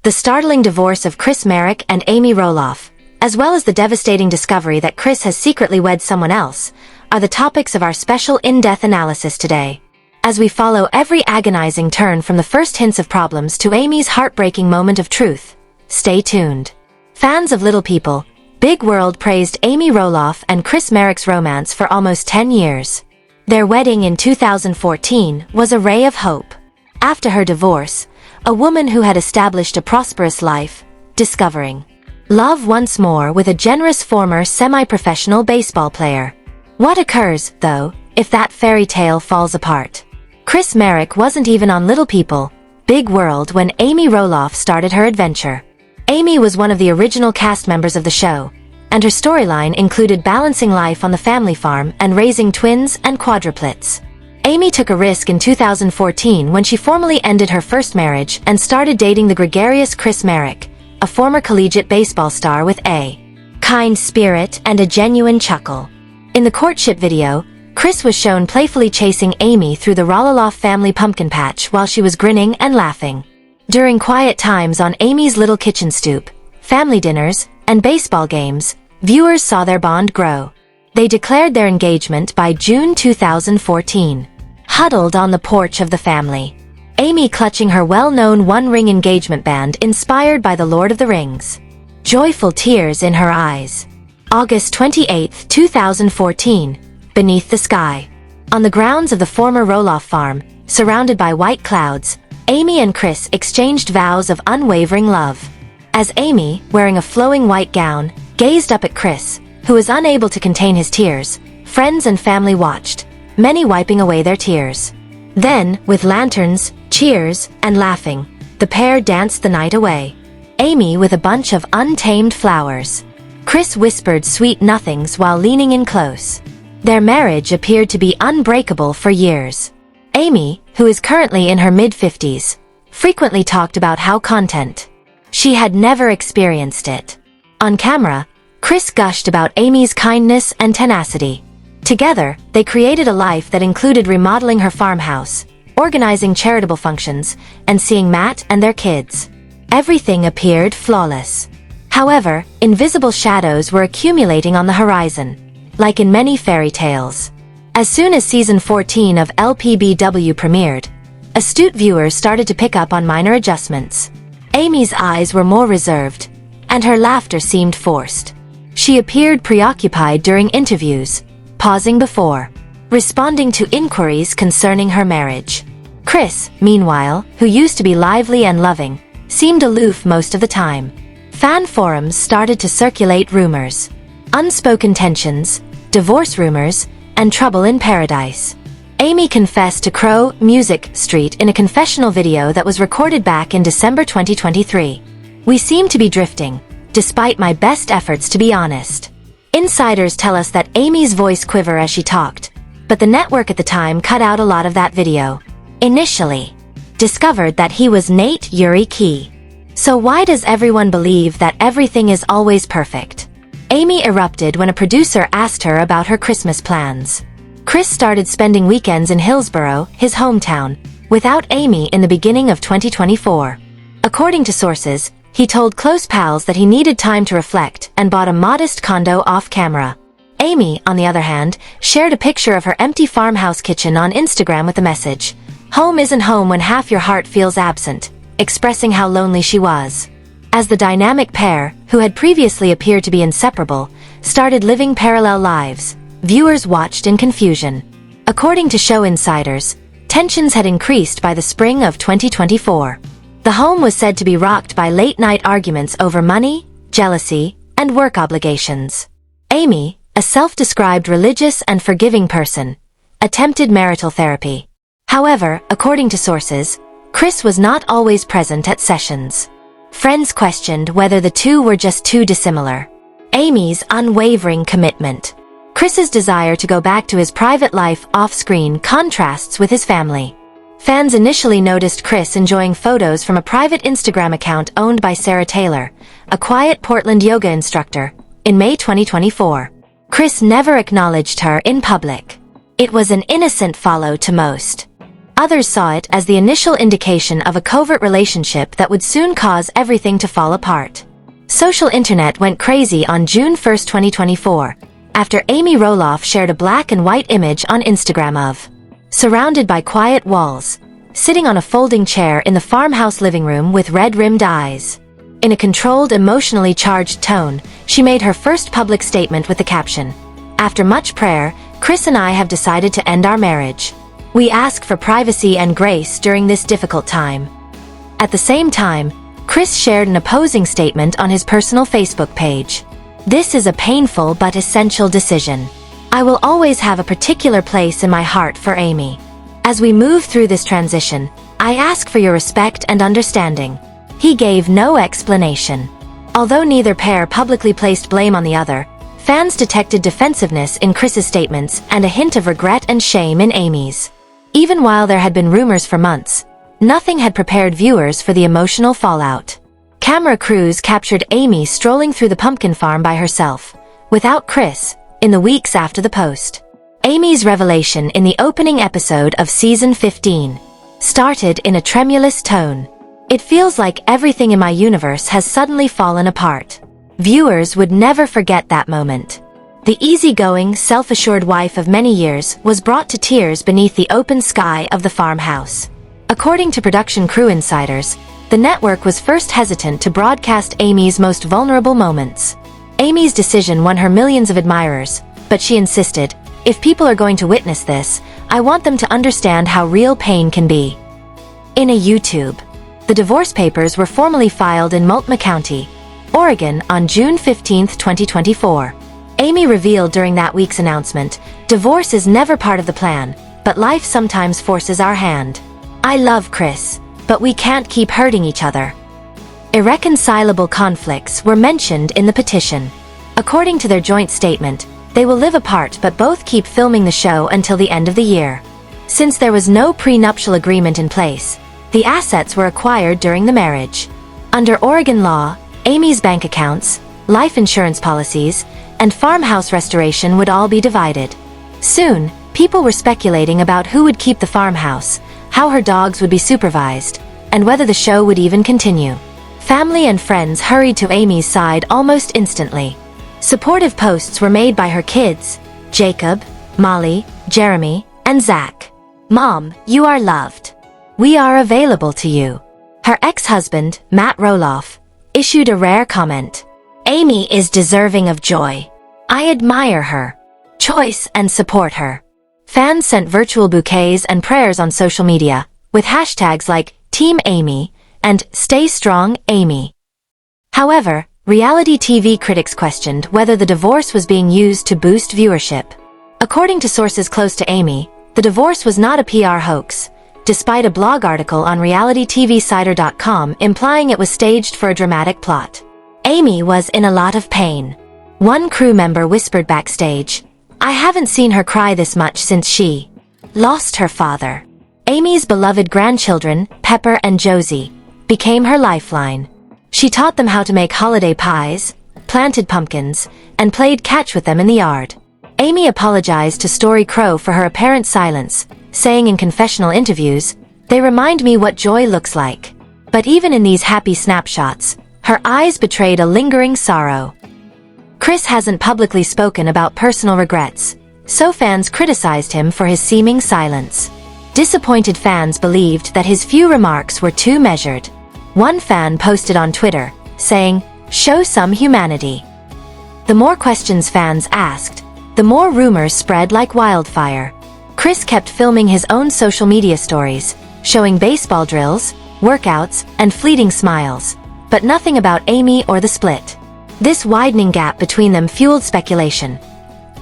the startling divorce of Chris Marek and Amy Roloff, as well as the devastating discovery that Chris has secretly wed someone else, are the topics of our special in-depth analysis today. As we follow every agonizing turn from the first hints of problems to Amy's heartbreaking moment of truth, stay tuned. Fans of Little People, Big World praised Amy Roloff and Chris Marek's romance for almost 10 years. Their wedding in 2014 was a ray of hope. After her divorce, a woman who had established a prosperous life, discovering love once more with a generous former semi-professional baseball player. What occurs, though, if that fairy tale falls apart? Chris Marek wasn't even on Little People, Big World when Amy Roloff started her adventure. Amy was one of the original cast members of the show, and her storyline included balancing life on the family farm and raising twins and quadruplets. Amy took a risk in 2014 when she formally ended her first marriage and started dating the gregarious Chris Marek, a former collegiate baseball star with a kind spirit and a genuine chuckle. In the courtship video, Chris was shown playfully chasing Amy through the Roloff family pumpkin patch while she was grinning and laughing. During quiet times on Amy's little kitchen stoop, family dinners, and baseball games, viewers saw their bond grow. They declared their engagement by June 2014. Huddled on the porch of the family, Amy clutching her well-known one-ring engagement band inspired by the Lord of the Rings. Joyful tears in her eyes. August 28, 2014, beneath the sky. On the grounds of the former Roloff farm, surrounded by white clouds, Amy and Chris exchanged vows of unwavering love. As Amy, wearing a flowing white gown, gazed up at Chris, who was unable to contain his tears, friends and family watched, many wiping away their tears. Then, with lanterns, cheers, and laughing, the pair danced the night away. Amy with a bunch of untamed flowers. Chris whispered sweet nothings while leaning in close. Their marriage appeared to be unbreakable for years. Amy, who is currently in her mid-50s, frequently talked about how content she had never experienced it. On camera, Chris gushed about Amy's kindness and tenacity. Together, they created a life that included remodeling her farmhouse, organizing charitable functions, and seeing Matt and their kids. Everything appeared flawless. However, invisible shadows were accumulating on the horizon, like in many fairy tales. As soon as season 14 of LPBW premiered, astute viewers started to pick up on minor adjustments. Amy's eyes were more reserved, and her laughter seemed forced. She appeared preoccupied during interviews, pausing before responding to inquiries concerning her marriage. Chris, meanwhile, who used to be lively and loving, seemed aloof most of the time. Fan forums started to circulate rumors, unspoken tensions, divorce rumors, and trouble in paradise. Amy confessed to Crow Music Street in a confessional video that was recorded back in December 2023. "We seem to be drifting, despite my best efforts to be honest." Insiders tell us that Amy's voice quivered as she talked, but the network at the time cut out a lot of that video. Initially discovered that he was Nate Yuri Key. So why does everyone believe that everything is always perfect? Amy erupted when a producer asked her about her Christmas plans. Chris started spending weekends in Hillsborough, his hometown, without Amy in the beginning of 2024. According to sources, he told close pals that he needed time to reflect and bought a modest condo off-camera. Amy, on the other hand, shared a picture of her empty farmhouse kitchen on Instagram with the message, "Home isn't home when half your heart feels absent," expressing how lonely she was. As the dynamic pair, who had previously appeared to be inseparable, started living parallel lives, viewers watched in confusion. According to show insiders, tensions had increased by the spring of 2024. The home was said to be rocked by late-night arguments over money, jealousy, and work obligations. Amy, a self-described religious and forgiving person, attempted marital therapy. However, according to sources, Chris was not always present at sessions. Friends questioned whether the two were just too dissimilar. Amy's unwavering commitment. Chris's desire to go back to his private life off-screen contrasts with his family. Fans initially noticed Chris enjoying photos from a private Instagram account owned by Sarah Taylor, a quiet Portland yoga instructor, in May 2024. Chris never acknowledged her in public. It was an innocent follow to most. Others saw it as the initial indication of a covert relationship that would soon cause everything to fall apart. Social internet went crazy on June 1, 2024, after Amy Roloff shared a black and white image on Instagram of surrounded by quiet walls, sitting on a folding chair in the farmhouse living room with red-rimmed eyes. In a controlled, emotionally charged tone, she made her first public statement with the caption, "After much prayer, Chris and I have decided to end our marriage. We ask for privacy and grace during this difficult time." At the same time, Chris shared an opposing statement on his personal Facebook page. "This is a painful but essential decision. I will always have a particular place in my heart for Amy. As we move through this transition, I ask for your respect and understanding." He gave no explanation. Although neither pair publicly placed blame on the other, fans detected defensiveness in Chris's statements and a hint of regret and shame in Amy's. Even while there had been rumors for months, nothing had prepared viewers for the emotional fallout. Camera crews captured Amy strolling through the pumpkin farm by herself, without Chris, in the weeks after the post. Amy's revelation in the opening episode of season 15 started in a tremulous tone. "It feels like everything in my universe has suddenly fallen apart." Viewers would never forget that moment. The easygoing, self-assured wife of many years was brought to tears beneath the open sky of the farmhouse. According to production crew insiders, the network was first hesitant to broadcast Amy's most vulnerable moments. Amy's decision won her millions of admirers, but she insisted, "If people are going to witness this, I want them to understand how real pain can be." In a YouTube, the divorce papers were formally filed in Multnomah County, Oregon on June 15, 2024. Amy revealed during that week's announcement, "Divorce is never part of the plan, but life sometimes forces our hand. I love Chris, but we can't keep hurting each other." Irreconcilable conflicts were mentioned in the petition. According to their joint statement, they will live apart but both keep filming the show until the end of the year. Since there was no prenuptial agreement in place, the assets were acquired during the marriage. Under Oregon law, Amy's bank accounts, life insurance policies, and farmhouse restoration would all be divided. Soon, people were speculating about who would keep the farmhouse, how her dogs would be supervised, and whether the show would even continue. Family and friends hurried to Amy's side almost instantly. Supportive posts were made by her kids, Jacob, Molly, Jeremy, and Zach. "Mom, you are loved. We are available to you." Her ex-husband, Matt Roloff, issued a rare comment. "Amy is deserving of joy. I admire her choice and support her." Fans sent virtual bouquets and prayers on social media, with hashtags like Team Amy and Stay Strong, Amy. However, reality TV critics questioned whether the divorce was being used to boost viewership. According to sources close to Amy, the divorce was not a PR hoax, despite a blog article on realitytvsider.com implying it was staged for a dramatic plot. Amy was in a lot of pain. One crew member whispered backstage, "I haven't seen her cry this much since she lost her father." Amy's beloved grandchildren, Pepper and Josie, became her lifeline. She taught them how to make holiday pies, planted pumpkins, and played catch with them in the yard. Amy apologized to Story Crow for her apparent silence, saying in confessional interviews, "They remind me what joy looks like." But even in these happy snapshots, her eyes betrayed a lingering sorrow. Chris hasn't publicly spoken about personal regrets, so fans criticized him for his seeming silence. Disappointed fans believed that his few remarks were too measured. One fan posted on Twitter, saying, "Show some humanity." The more questions fans asked, the more rumors spread like wildfire. Chris kept filming his own social media stories, showing baseball drills, workouts, and fleeting smiles, but nothing about Amy or the split. This widening gap between them fueled speculation.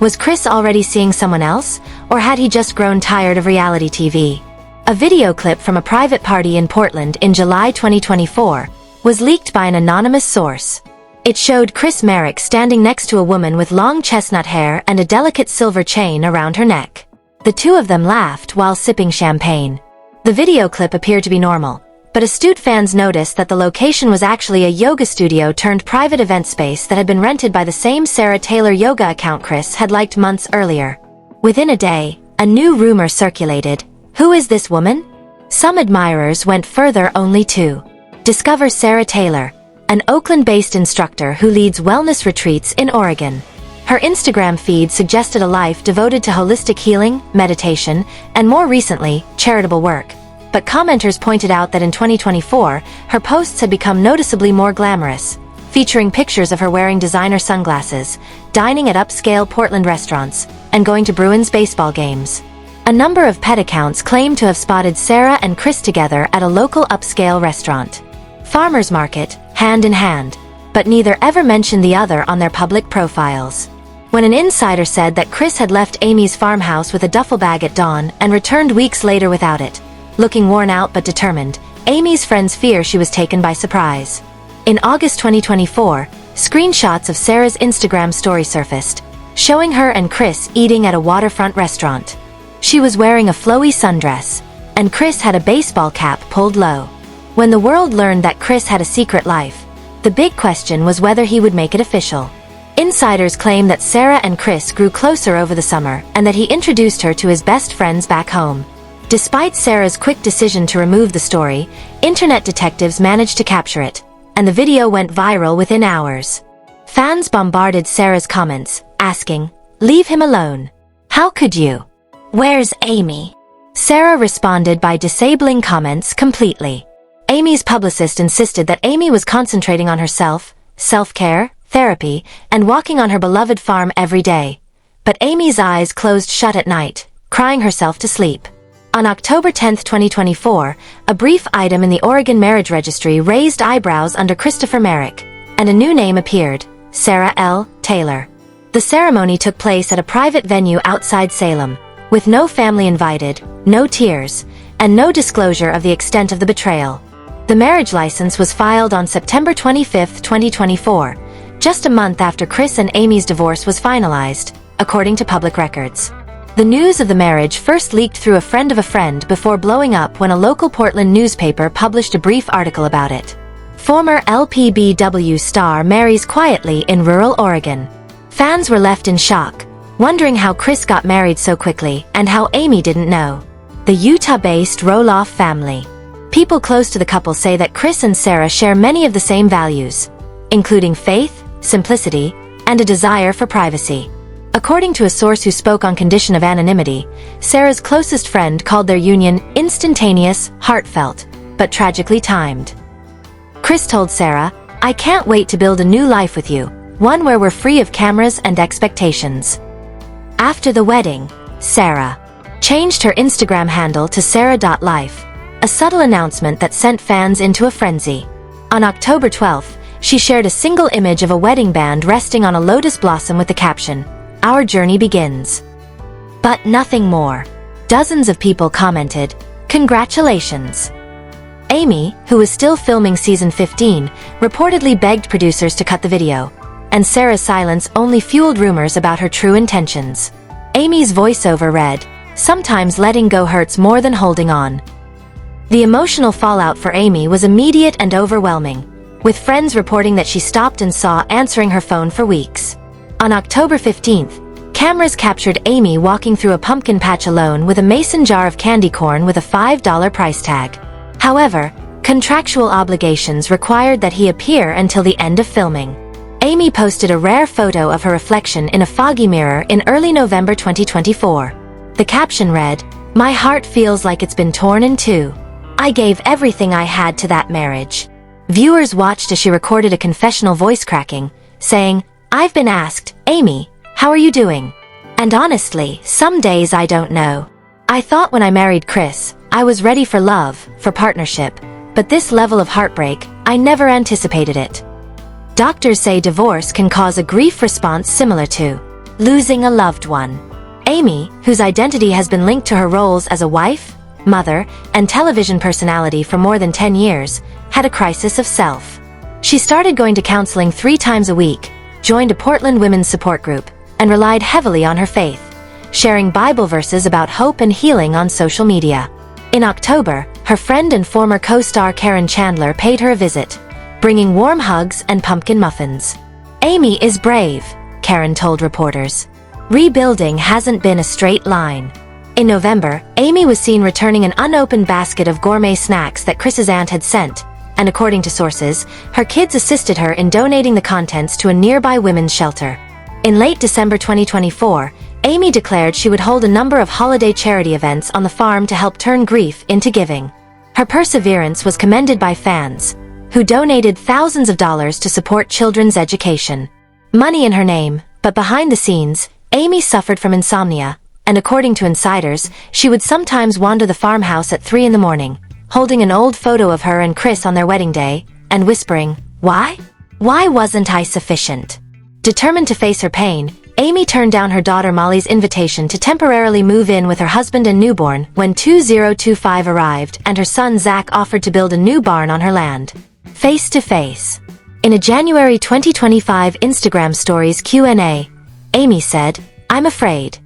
Was Chris already seeing someone else, or had he just grown tired of reality TV? A video clip from a private party in Portland in July 2024 was leaked by an anonymous source. It showed Chris Marek standing next to a woman with long chestnut hair and a delicate silver chain around her neck. The two of them laughed while sipping champagne. The video clip appeared to be normal, but astute fans noticed that the location was actually a yoga studio turned private event space that had been rented by the same Sarah Taylor yoga account Chris had liked months earlier. Within a day, a new rumor circulated. Who is this woman? Some admirers went further only to discover Sarah Taylor, an Oakland-based instructor who leads wellness retreats in Oregon. Her Instagram feed suggested a life devoted to holistic healing, meditation, and more recently, charitable work. But commenters pointed out that in 2024, her posts had become noticeably more glamorous, featuring pictures of her wearing designer sunglasses, dining at upscale Portland restaurants, and going to Bruins baseball games. A number of pet accounts claim to have spotted Sarah and Chris together at a local upscale restaurant. Farmers market, hand in hand, but neither ever mentioned the other on their public profiles. When an insider said that Chris had left Amy's farmhouse with a duffel bag at dawn and returned weeks later without it, looking worn out but determined, Amy's friends fear she was taken by surprise. In August 2024, screenshots of Sarah's Instagram story surfaced, showing her and Chris eating at a waterfront restaurant. She was wearing a flowy sundress, and Chris had a baseball cap pulled low. When the world learned that Chris had a secret life, the big question was whether he would make it official. Insiders claim that Sarah and Chris grew closer over the summer and that he introduced her to his best friends back home. Despite Sarah's quick decision to remove the story, internet detectives managed to capture it, and the video went viral within hours. Fans bombarded Sarah's comments, asking, "Leave him alone. How could you? Where's Amy?" Sarah responded by disabling comments completely. Amy's publicist insisted that Amy was concentrating on herself, self-care, therapy, and walking on her beloved farm every day. But Amy's eyes closed shut at night, crying herself to sleep. On October 10, 2024, a brief item in the Oregon Marriage Registry raised eyebrows under Christopher Merrick, and a new name appeared, Sarah L. Taylor. The ceremony took place at a private venue outside Salem, with no family invited, no tears, and no disclosure of the extent of the betrayal. The marriage license was filed on September 25, 2024, just a month after Chris and Amy's divorce was finalized, according to public records. The news of the marriage first leaked through a friend of a friend before blowing up when a local Portland newspaper published a brief article about it. Former LPBW star marries quietly in rural Oregon. Fans were left in shock, wondering how Chris got married so quickly and how Amy didn't know. The Utah-based Roloff Family. People close to the couple say that Chris and Sarah share many of the same values, including faith, simplicity, and a desire for privacy. According to a source who spoke on condition of anonymity, Sarah's closest friend called their union instantaneous, heartfelt, but tragically timed. Chris told Sarah, "I can't wait to build a new life with you, one where we're free of cameras and expectations." After the wedding, Sarah changed her Instagram handle to sarah.life, a subtle announcement that sent fans into a frenzy. On October 12th, she shared a single image of a wedding band resting on a lotus blossom with the caption, "Our journey begins." But nothing more. Dozens of people commented, "Congratulations." Amy, who was still filming season 15, reportedly begged producers to cut the video, and Sarah's silence only fueled rumors about her true intentions. Amy's voiceover read, "Sometimes letting go hurts more than holding on." The emotional fallout for Amy was immediate and overwhelming, with friends reporting that she stopped and saw answering her phone for weeks. On October 15th, cameras captured Amy walking through a pumpkin patch alone with a mason jar of candy corn with a $5 price tag. However, contractual obligations required that he appear until the end of filming. Amy posted a rare photo of her reflection in a foggy mirror in early November 2024. The caption read, "My heart feels like it's been torn in two. I gave everything I had to that marriage." Viewers watched as she recorded a confessional voice cracking, saying, "I've been asked, Amy, how are you doing? And honestly, some days I don't know. I thought when I married Chris, I was ready for love, for partnership, but this level of heartbreak, I never anticipated it." Doctors say divorce can cause a grief response similar to losing a loved one. Amy, whose identity has been linked to her roles as a wife, mother, and television personality for more than 10 years, had a crisis of self. She started going to counseling 3 times a week, joined a Portland women's support group, and relied heavily on her faith, sharing Bible verses about hope and healing on social media. In October, her friend and former co-star Caryn Chandler paid her a visit, bringing warm hugs and pumpkin muffins. "Amy is brave," Caryn told reporters. "Rebuilding hasn't been a straight line. In November, Amy was seen returning an unopened basket of gourmet snacks that Chris's aunt had sent, and according to sources, her kids assisted her in donating the contents to a nearby women's shelter. In late December 2024, Amy declared she would hold a number of holiday charity events on the farm to help turn grief into giving. Her perseverance was commended by fans, who donated thousands of dollars to support children's education. Money in her name, but behind the scenes, Amy suffered from insomnia, and according to insiders, she would sometimes wander the farmhouse at 3 in the morning, holding an old photo of her and Chris on their wedding day, and whispering, "Why? Why wasn't I sufficient?" Determined to face her pain, Amy turned down her daughter Molly's invitation to temporarily move in with her husband and newborn when 2025 arrived and her son Zach offered to build a new barn on her land. Face to face. In a January 2025 Instagram Stories Q&A, Amy said, "I'm afraid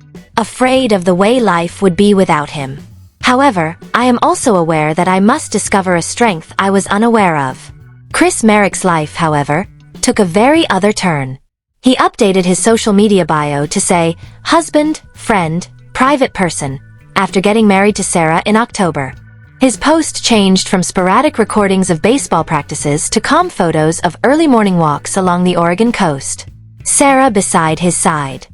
of the way life would be without him. However, I am also aware that I must discover a strength I was unaware of." Chris Marrick's life, however, took a very other turn. He updated his social media bio to say, "Husband, friend, private person," after getting married to Sarah in October. His post changed from sporadic recordings of baseball practices to calm photos of early morning walks along the Oregon coast. Sarah beside his side,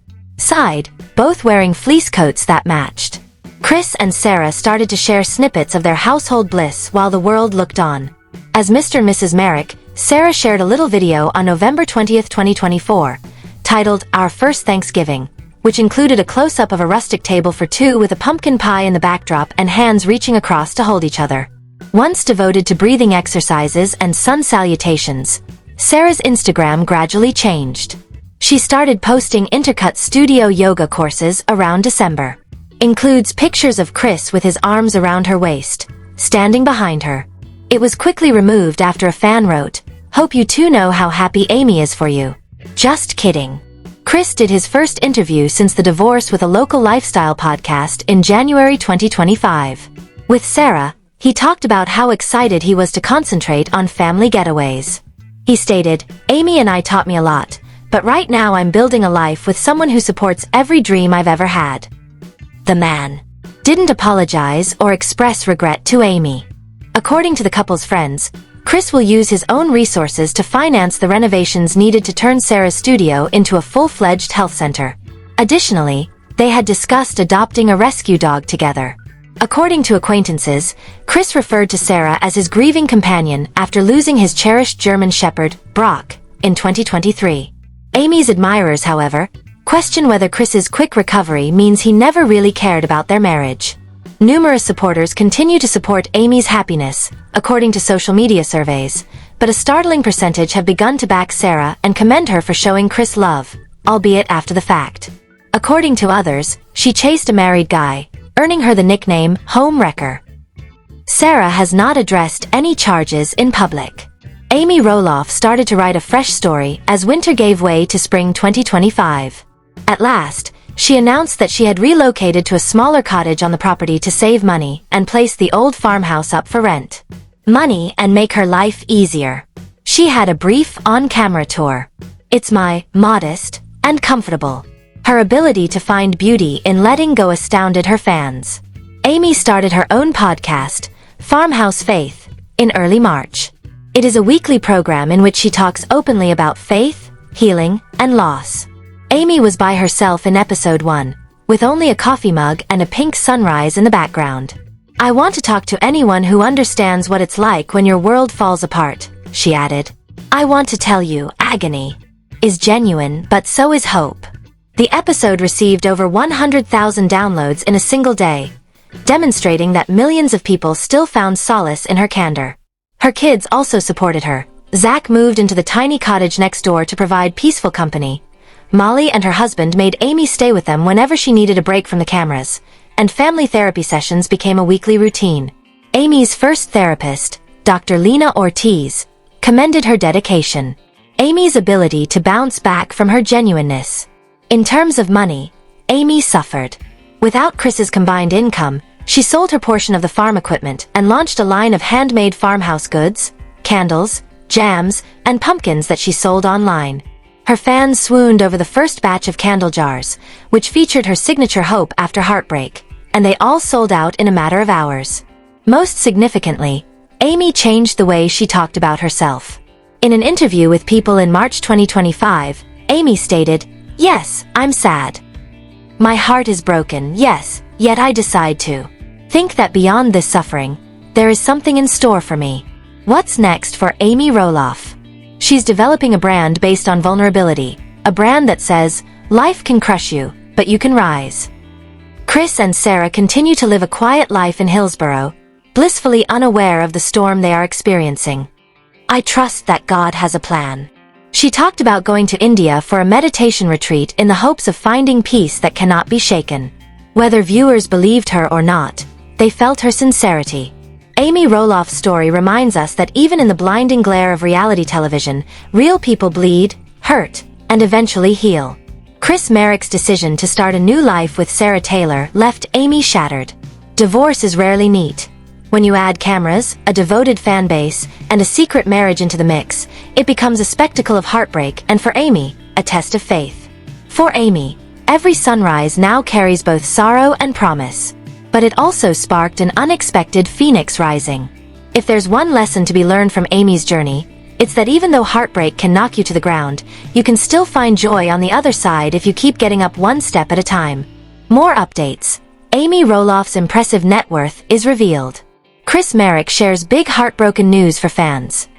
both wearing fleece coats that matched. Chris and Sarah started to share snippets of their household bliss while the world looked on. As Mr. and Mrs. Marrick, Sarah shared a little video on November 20th, 2024, titled Our First Thanksgiving, which included a close-up of a rustic table for two with a pumpkin pie in the backdrop and hands reaching across to hold each other. Once devoted to breathing exercises and sun salutations, Sarah's Instagram gradually changed. She started posting intercut studio yoga courses around December. Includes pictures of Chris with his arms around her waist, standing behind her. It was quickly removed after a fan wrote, "Hope you too know how happy Amy is for you." Just kidding. Chris did his first interview since the divorce with a local lifestyle podcast in January 2025. With Sarah, he talked about how excited he was to concentrate on family getaways. He stated, "Amy and I taught me a lot, but right now I'm building a life with someone who supports every dream I've ever had." The man didn't apologize or express regret to Amy. According to the couple's friends, Chris will use his own resources to finance the renovations needed to turn Sarah's studio into a full-fledged health center. Additionally, they had discussed adopting a rescue dog together. According to acquaintances, Chris referred to Sarah as his grieving companion after losing his cherished German Shepherd, Brock, in 2023. Amy's admirers, however, question whether Chris's quick recovery means he never really cared about their marriage. Numerous supporters continue to support Amy's happiness, according to social media surveys, but a startling percentage have begun to back Sarah and commend her for showing Chris love, albeit after the fact. According to others, she chased a married guy, earning her the nickname Home Wrecker. Sarah has not addressed any charges in public. Amy Roloff started to write a fresh story as winter gave way to spring 2025. At last, she announced that she had relocated to a smaller cottage on the property to save money and place the old farmhouse up for rent. Money and make her life easier. She had a brief on-camera tour. "It's modest and comfortable." Her ability to find beauty in letting go astounded her fans. Amy started her own podcast, Farmhouse Faith, in early March. It is a weekly program in which she talks openly about faith, healing, and loss. Amy was by herself in episode 1, with only a coffee mug and a pink sunrise in the background. "I want to talk to anyone who understands what it's like when your world falls apart," she added. "I want to tell you, agony is genuine, but so is hope." The episode received over 100,000 downloads in a single day, demonstrating that millions of people still found solace in her candor. Her kids also supported her. Zach moved into the tiny cottage next door to provide peaceful company. Molly and her husband made Amy stay with them whenever she needed a break from the cameras, and family therapy sessions became a weekly routine. Amy's first therapist, Dr. Lena Ortiz, commended her dedication. Amy's ability to bounce back from her genuineness. In terms of money, Amy suffered. Without Chris's combined income, she sold her portion of the farm equipment and launched a line of handmade farmhouse goods, candles, jams, and pumpkins that she sold online. Her fans swooned over the first batch of candle jars, which featured her signature hope after heartbreak, and they all sold out in a matter of hours. Most significantly, Amy changed the way she talked about herself. In an interview with People in March 2025, Amy stated, "Yes, I'm sad. My heart is broken, yes, yet I decide to think that beyond this suffering, there is something in store for me." What's next for Amy Roloff? She's developing a brand based on vulnerability, a brand that says, life can crush you, but you can rise. Chris and Sarah continue to live a quiet life in Hillsborough, blissfully unaware of the storm they are experiencing. "I trust that God has a plan." She talked about going to India for a meditation retreat in the hopes of finding peace that cannot be shaken. Whether viewers believed her or not, they felt her sincerity. Amy Roloff's story reminds us that even in the blinding glare of reality television, real people bleed, hurt, and eventually heal. Chris Merrick's decision to start a new life with Sarah Taylor left Amy shattered. Divorce is rarely neat. When you add cameras, a devoted fan base, and a secret marriage into the mix, it becomes a spectacle of heartbreak and for Amy, a test of faith. For Amy, every sunrise now carries both sorrow and promise. But it also sparked an unexpected phoenix rising. If there's one lesson to be learned from Amy's journey, it's that even though heartbreak can knock you to the ground, you can still find joy on the other side if you keep getting up one step at a time. More updates. Amy Roloff's impressive net worth is revealed. Chris Merrick shares big heartbroken news for fans.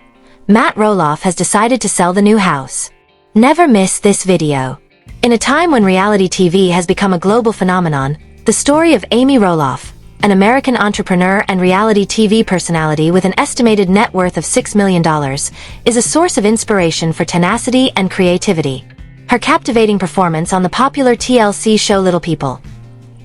Matt Roloff has decided to sell the new house. Never miss this video. In a time when reality TV has become a global phenomenon, the story of Amy Roloff, an American entrepreneur and reality TV personality with an estimated net worth of $6 million, is a source of inspiration for tenacity and creativity. Her captivating performance on the popular TLC show Little People,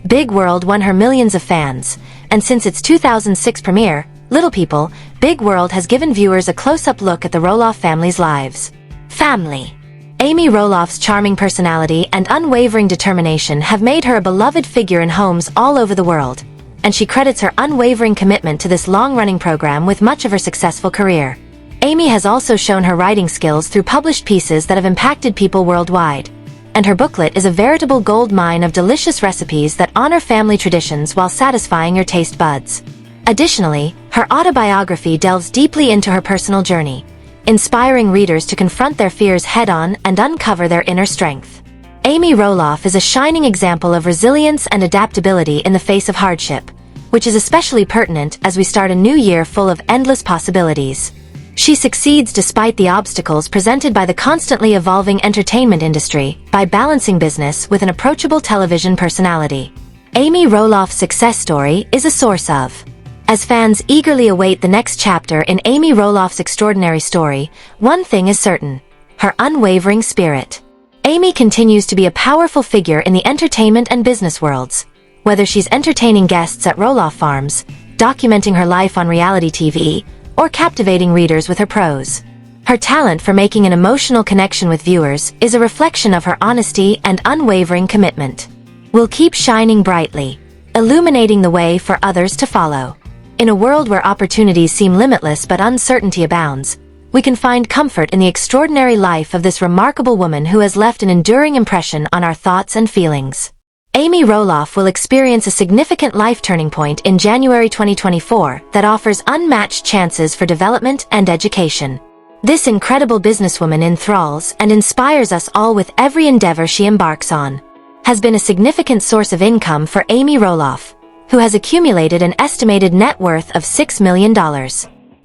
Big World won her millions of fans, and since its 2006 premiere, Little People, Big World has given viewers a close-up look at the Roloff family's lives. Family. Amy Roloff's charming personality and unwavering determination have made her a beloved figure in homes all over the world, and she credits her unwavering commitment to this long-running program with much of her successful career. Amy has also shown her writing skills through published pieces that have impacted people worldwide, and her booklet is a veritable gold mine of delicious recipes that honor family traditions while satisfying your taste buds. Additionally, her autobiography delves deeply into her personal journey, inspiring readers to confront their fears head-on and uncover their inner strength. Amy Roloff is a shining example of resilience and adaptability in the face of hardship, which is especially pertinent as we start a new year full of endless possibilities. She succeeds despite the obstacles presented by the constantly evolving entertainment industry by balancing business with an approachable television personality. Amy Roloff's success story is a source of. As fans eagerly await the next chapter in Amy Roloff's extraordinary story, one thing is certain: her unwavering spirit. Amy continues to be a powerful figure in the entertainment and business worlds. Whether she's entertaining guests at Roloff Farms, documenting her life on reality TV, or captivating readers with her prose, her talent for making an emotional connection with viewers is a reflection of her honesty and unwavering commitment. Will keep shining brightly, illuminating the way for others to follow. In a world where opportunities seem limitless but uncertainty abounds, we can find comfort in the extraordinary life of this remarkable woman who has left an enduring impression on our thoughts and feelings. Amy Roloff will experience a significant life turning point in January 2024 that offers unmatched chances for development and education. This incredible businesswoman enthralls and inspires us all with every endeavor she embarks on. Has been a significant source of income for Amy Roloff, who has accumulated an estimated net worth of $6 million.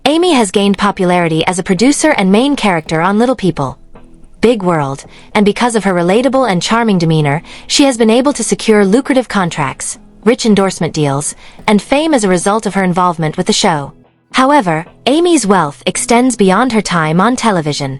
Amy has gained popularity as a producer and main character on Little People, Big World, and because of her relatable and charming demeanor, she has been able to secure lucrative contracts, rich endorsement deals, and fame as a result of her involvement with the show. However, Amy's wealth extends beyond her time on television,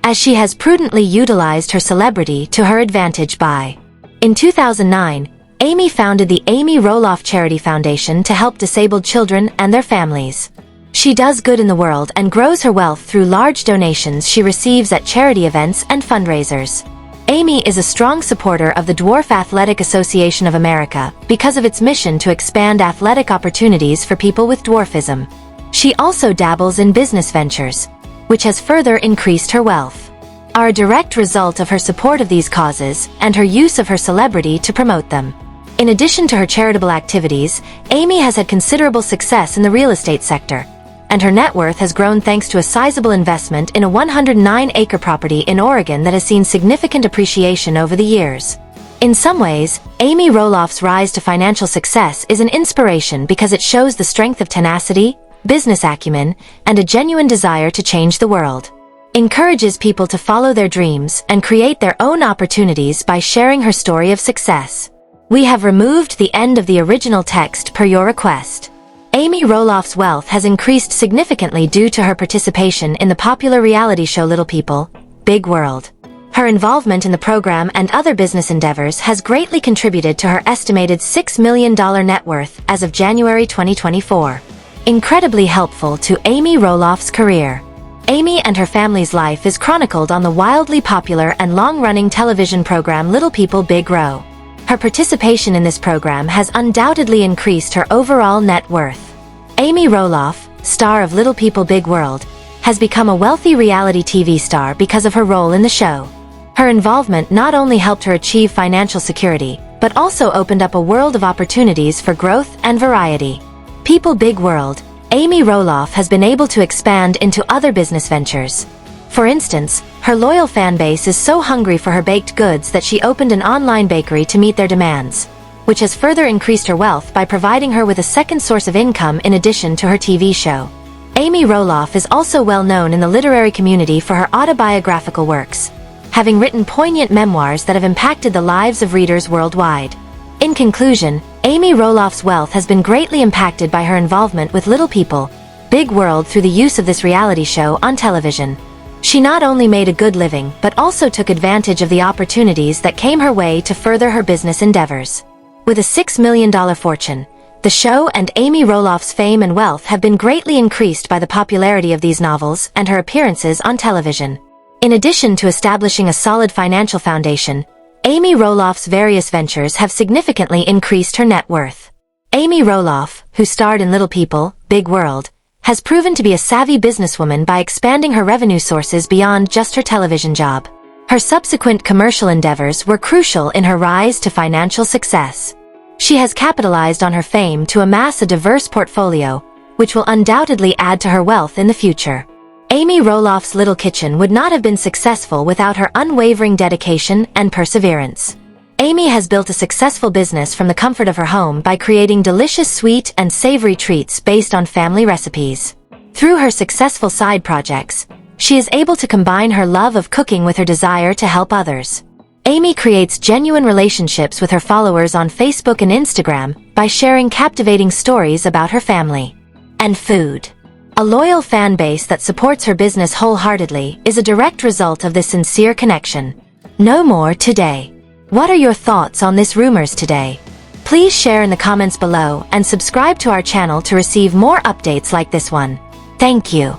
as she has prudently utilized her celebrity to her advantage by. In 2009, Amy founded the Amy Roloff Charity Foundation to help disabled children and their families. She does good in the world and grows her wealth through large donations she receives at charity events and fundraisers. Amy is a strong supporter of the Dwarf Athletic Association of America because of its mission to expand athletic opportunities for people with dwarfism. She also dabbles in business ventures, which has further increased her wealth, are a direct result of her support of these causes and her use of her celebrity to promote them. In addition to her charitable activities, Amy has had considerable success in the real estate sector, and her net worth has grown thanks to a sizable investment in a 109-acre property in Oregon that has seen significant appreciation over the years. In some ways, Amy Roloff's rise to financial success is an inspiration because it shows the strength of tenacity, business acumen, and a genuine desire to change the world. Encourages people to follow their dreams and create their own opportunities by sharing her story of success. We have removed the end of the original text per your request. Amy Roloff's wealth has increased significantly due to her participation in the popular reality show Little People, Big World. Her involvement in the program and other business endeavors has greatly contributed to her estimated $6 million net worth as of January 2024. Incredibly helpful to Amy Roloff's career. Amy and her family's life is chronicled on the wildly popular and long-running television program Little People Big Row. Her participation in this program has undoubtedly increased her overall net worth. Amy Roloff, star of Little People Big World, has become a wealthy reality TV star because of her role in the show. Her involvement not only helped her achieve financial security, but also opened up a world of opportunities for growth and variety. People Big World, Amy Roloff has been able to expand into other business ventures. For instance, her loyal fan base is so hungry for her baked goods that she opened an online bakery to meet their demands, which has further increased her wealth by providing her with a second source of income in addition to her TV show. Amy Roloff is also well known in the literary community for her autobiographical works, having written poignant memoirs that have impacted the lives of readers worldwide. In conclusion, Amy Roloff's wealth has been greatly impacted by her involvement with Little People, Big World through the use of this reality show on television. She not only made a good living but also took advantage of the opportunities that came her way to further her business endeavors. With a $6 million fortune, the show and Amy Roloff's fame and wealth have been greatly increased by the popularity of these novels and her appearances on television. In addition to establishing a solid financial foundation, Amy Roloff's various ventures have significantly increased her net worth. Amy Roloff, who starred in Little People, Big World, has proven to be a savvy businesswoman by expanding her revenue sources beyond just her television job. Her subsequent commercial endeavors were crucial in her rise to financial success. She has capitalized on her fame to amass a diverse portfolio, which will undoubtedly add to her wealth in the future. Amy Roloff's Little Kitchen would not have been successful without her unwavering dedication and perseverance. Amy has built a successful business from the comfort of her home by creating delicious sweet and savory treats based on family recipes. Through her successful side projects, she is able to combine her love of cooking with her desire to help others. Amy creates genuine relationships with her followers on Facebook and Instagram by sharing captivating stories about her family and food. A loyal fan base that supports her business wholeheartedly is a direct result of this sincere connection. No more today. What are your thoughts on this rumors today? Please share in the comments below and subscribe to our channel to receive more updates like this one. Thank you.